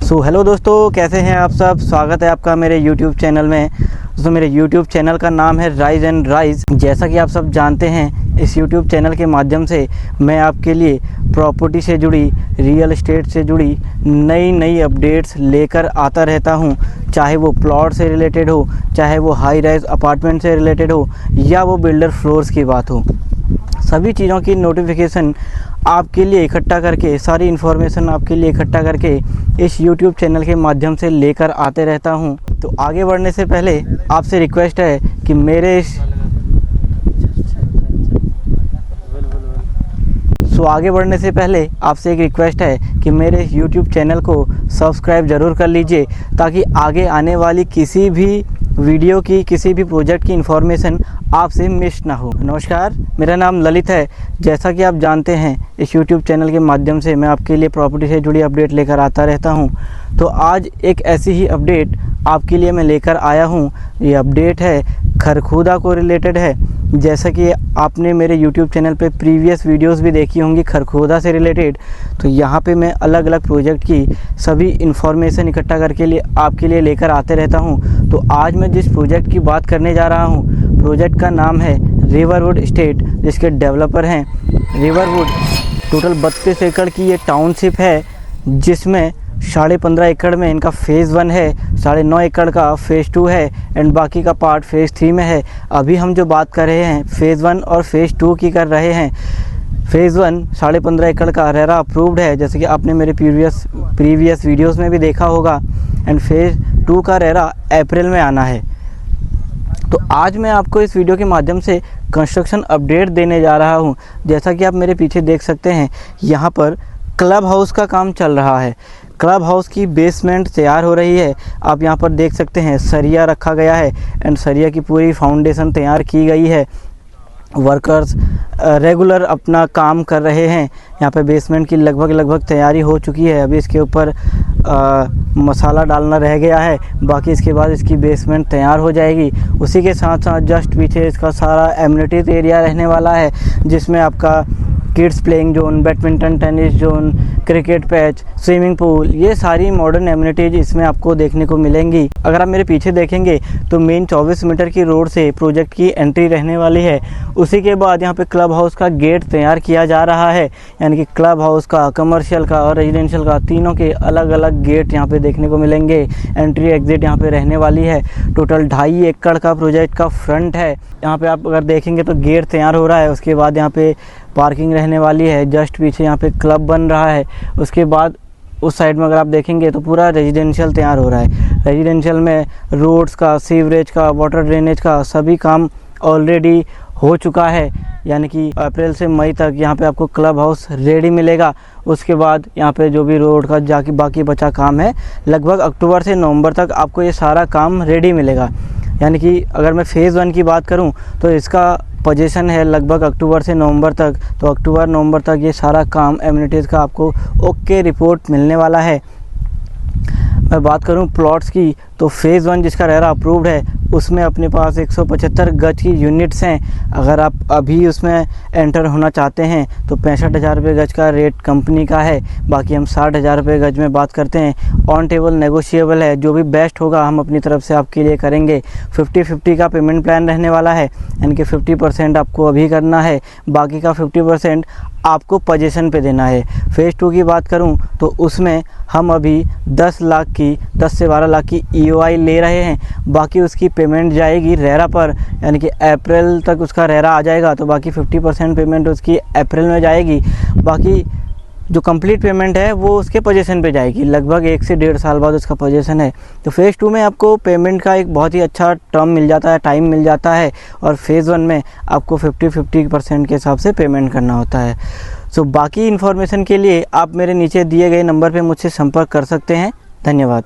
Hello दोस्तों, कैसे हैं आप सब। स्वागत है आपका मेरे YouTube चैनल में। दोस्तों मेरे YouTube चैनल का नाम है राइज एंड राइज। जैसा कि आप सब जानते हैं, इस YouTube चैनल के माध्यम से मैं आपके लिए प्रॉपर्टी से जुड़ी, रियल एस्टेट से जुड़ी नई अपडेट्स लेकर आता रहता हूं। चाहे वो प्लॉट से रिलेटेड हो, चाहे वो हाई राइज अपार्टमेंट से रिलेटेड हो, या वो बिल्डर फ्लोर्स की बात हो, सभी चीज़ों की नोटिफिकेशन आपके लिए इकट्ठा करके, सारी इन्फॉर्मेशन आपके लिए इकट्ठा करके इस YouTube चैनल के माध्यम से लेकर आते रहता हूं। तो आगे बढ़ने से पहले आपसे रिक्वेस्ट है कि मेरे इस आपसे एक रिक्वेस्ट है कि मेरे YouTube चैनल को सब्सक्राइब ज़रूर कर लीजिए, ताकि आगे आने वाली किसी भी वीडियो की, किसी भी प्रोजेक्ट की इन्फॉर्मेशन आपसे मिस ना हो। नमस्कार, मेरा नाम ललित है। जैसा कि आप जानते हैं, इस YouTube चैनल के माध्यम से मैं आपके लिए प्रॉपर्टी से जुड़ी अपडेट लेकर आता रहता हूं। तो आज एक ऐसी ही अपडेट आपके लिए मैं लेकर आया हूं। ये अपडेट है खरखुदा को रिलेटेड है। जैसा कि आपने मेरे YouTube चैनल पे प्रीवियस वीडियोस भी देखी होंगी खरखुदा से रिलेटेड, तो यहाँ पे मैं अलग अलग प्रोजेक्ट की सभी इन्फॉर्मेशन इकट्ठा करके आपके लिए लेकर आते रहता हूँ। तो आज मैं जिस प्रोजेक्ट की बात करने जा रहा हूँ, प्रोजेक्ट का नाम है रिवरवुड एस्टेट, जिसके डेवलपर हैं रिवरवुड। टोटल 32 एकड़ की ये टाउनशिप है, जिसमें 15.5 एकड़ में इनका फ़ेज़ 1 है, 9.5 एकड़ का फ़ेज़ 2 है एंड बाकी का पार्ट फ़ेज़ 3 में है। अभी हम जो बात कर रहे हैं फ़ेज़ 1 और फ़ेज़ 2 की कर रहे हैं। फ़ेज़ 1 15.5 एकड़ का रेरा अप्रूव्ड है, जैसे कि आपने मेरे प्रीवियस वीडियोस में भी देखा होगा। एंड फ़ेज़ 2 का रेरा अप्रैल में आना है। तो आज मैं आपको इस वीडियो के माध्यम से कंस्ट्रक्शन अपडेट देने जा रहा हूं। जैसा कि आप मेरे पीछे देख सकते हैं, यहाँ पर क्लब हाउस का काम चल रहा है। क्लब हाउस की बेसमेंट तैयार हो रही है। आप यहाँ पर देख सकते हैं सरिया रखा गया है एंड सरिया की पूरी फाउंडेशन तैयार की गई है। वर्कर्स रेगुलर अपना काम कर रहे हैं। यहाँ पे बेसमेंट की लगभग तैयारी हो चुकी है। अभी इसके ऊपर मसाला डालना रह गया है, बाकी इसके बाद इसकी बेसमेंट तैयार हो जाएगी। उसी के साथ साथ जस्ट पीछे इसका सारा एमिनिटीज़ एरिया रहने वाला है, जिसमें आपका kids playing zone, badminton, tennis zone, cricket patch, swimming pool, ये सारी मॉडर्न एमिनिटीज़ इसमें आपको देखने को मिलेंगी। अगर आप मेरे पीछे देखेंगे तो मेन 24 मीटर की रोड से प्रोजेक्ट की एंट्री रहने वाली है। उसी के बाद यहाँ पे क्लब हाउस का गेट तैयार किया जा रहा है, यानी कि क्लब हाउस का, कमर्शियल का और रेजिडेंशियल का, तीनों के अलग अलग गेट यहाँ पे देखने को मिलेंगे। एंट्री एग्जिट यहाँ पे रहने वाली है। टोटल 2.5 एकड़ का प्रोजेक्ट का फ्रंट है। यहाँ पे आप अगर देखेंगे तो गेट तैयार हो रहा है। उसके बाद यहाँ पे पार्किंग रहने वाली है। जस्ट पीछे यहाँ पे क्लब बन रहा है। उसके बाद उस साइड में अगर आप देखेंगे तो पूरा रेजिडेंशियल तैयार हो रहा है। रेजिडेंशियल में रोड्स का, सीवरेज का, वाटर ड्रेनेज का सभी काम ऑलरेडी हो चुका है, यानी कि अप्रैल से मई तक यहाँ पे आपको क्लब हाउस रेडी मिलेगा। उसके बाद यहाँ पे जो भी रोड का जाके बाकी बचा काम है, लगभग अक्टूबर से नवंबर तक आपको ये सारा काम रेडी मिलेगा। यानी कि अगर मैं फ़ेज़ 1 की बात करूँ तो इसका पोजीशन है लगभग अक्टूबर से नवंबर तक। तो अक्टूबर नवंबर तक ये सारा काम एमिनिटीज़ का आपको ओके रिपोर्ट मिलने वाला है। मैं बात करूं प्लॉट्स की, तो फ़ेज़ 1 जिसका रेरा अप्रूव्ड है, उसमें अपने पास 175 गज की यूनिट्स हैं। अगर आप अभी उसमें एंटर होना चाहते हैं तो 65,000 रुपये गज का रेट कंपनी का है। बाकी हम 60,000 रुपये गज में बात करते हैं। ऑन टेबल नेगोशिएबल है। जो भी बेस्ट होगा हम अपनी तरफ से आपके लिए करेंगे। 50-50 का पेमेंट प्लान रहने वाला है, यानी कि 50% आपको अभी करना है, बाकी का 50% आपको पोजीशन पे देना है। फ़ेज़ 2 की बात करूं तो उसमें हम अभी 10 से 12 लाख की EOI ले रहे हैं। बाकी उसकी पेमेंट जाएगी रेरा पर, यानी कि अप्रैल तक उसका रेरा आ जाएगा। तो बाकी 50% पेमेंट उसकी अप्रैल में जाएगी। बाकी जो कंप्लीट पेमेंट है वो उसके पोजीशन पे जाएगी। लगभग 1 से 1.5 साल बाद उसका पोजीशन है। तो फ़ेज़ 2 में आपको पेमेंट का एक बहुत ही अच्छा टर्म मिल जाता है, टाइम मिल जाता है। और फ़ेज़ 1 में आपको 50% के हिसाब से पेमेंट करना होता है। सो बाकी इन्फॉर्मेशन के लिए आप मेरे नीचे दिए गए नंबर पे मुझसे संपर्क कर सकते हैं। धन्यवाद।